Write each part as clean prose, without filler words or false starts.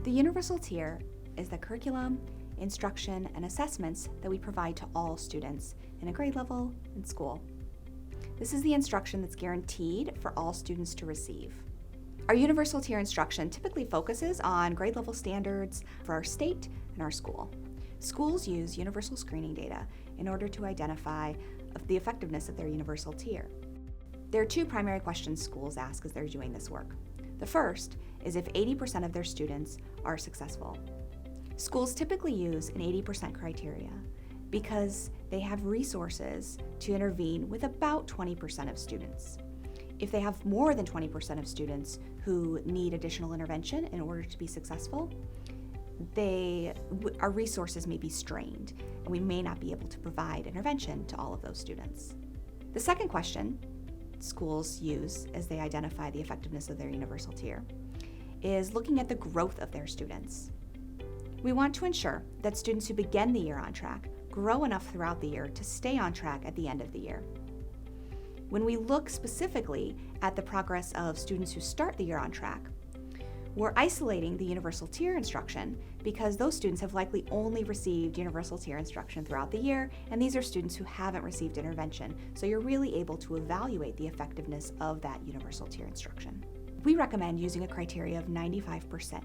The universal tier is the curriculum, instruction, and assessments that we provide to all students in a grade level in school. This is the instruction that's guaranteed for all students to receive. Our universal tier instruction typically focuses on grade level standards for our state and our school. Schools use universal screening data in order to identify the effectiveness of their universal tier. There are two primary questions schools ask as they're doing this work. The first is if 80% of their students are successful. Schools typically use an 80% criteria because they have resources to intervene with about 20% of students. If they have more than 20% of students who need additional intervention in order to be successful, our resources may be strained, and we may not be able to provide intervention to all of those students. The second question schools use as they identify the effectiveness of their universal tier is looking at the growth of their students. We want to ensure that students who begin the year on track grow enough throughout the year to stay on track at the end of the year. When we look specifically at the progress of students who start the year on track, we're isolating the universal tier instruction because those students have likely only received universal tier instruction throughout the year, and these are students who haven't received intervention, so you're really able to evaluate the effectiveness of that universal tier instruction. We recommend using a criteria of 95%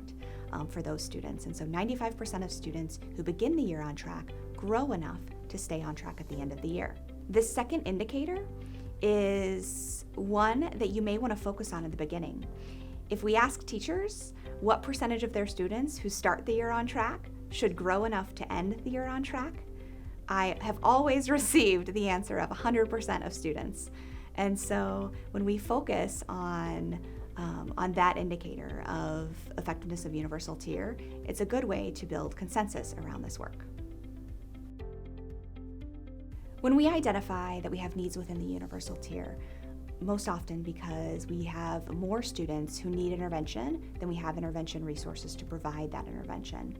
for those students, and so 95% of students who begin the year on track grow enough to stay on track at the end of the year. This second indicator is one that you may want to focus on at the beginning. If we ask teachers what percentage of their students who start the year on track should grow enough to end the year on track, I have always received the answer of 100% of students. And so when we focus on that indicator of effectiveness of universal tier, it's a good way to build consensus around this work. When we identify that we have needs within the universal tier, most often because we have more students who need intervention than we have intervention resources to provide that intervention,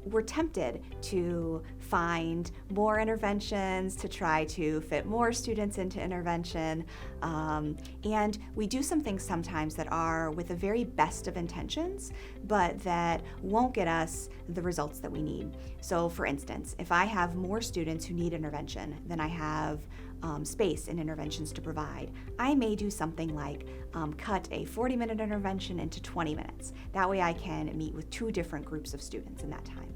we're tempted to find more interventions to try to fit more students into intervention, and we do some things sometimes that are with the very best of intentions, but that won't get us the results that we need. So for instance, if I have more students who need intervention than I have space and interventions to provide, I may do something like cut a 40-minute intervention into 20 minutes. That way I can meet with two different groups of students in that time.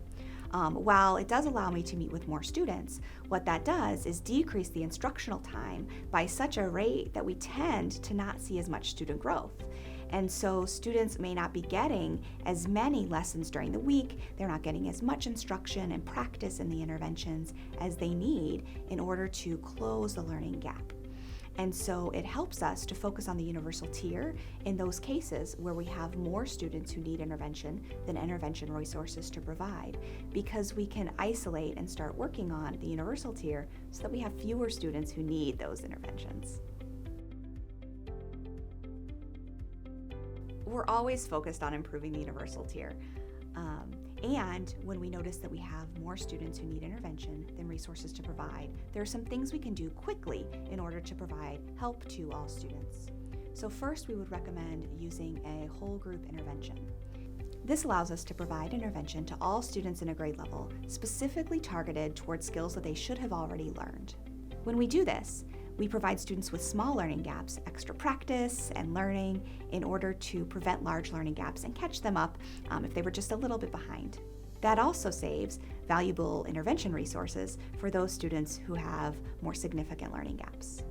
While it does allow me to meet with more students, what that does is decrease the instructional time by such a rate that we tend to not see as much student growth. And so students may not be getting as many lessons during the week, they're not getting as much instruction and practice in the interventions as they need in order to close the learning gap. And so it helps us to focus on the universal tier in those cases where we have more students who need intervention than intervention resources to provide, because we can isolate and start working on the universal tier so that we have fewer students who need those interventions. We're always focused on improving the universal tier. And when we notice that we have more students who need intervention than resources to provide, there are some things we can do quickly in order to provide help to all students. So first, we would recommend using a whole group intervention. This allows us to provide intervention to all students in a grade level, specifically targeted towards skills that they should have already learned. When we do this, we provide students with small learning gaps, extra practice and learning in order to prevent large learning gaps and catch them up if they were just a little bit behind. That also saves valuable intervention resources for those students who have more significant learning gaps.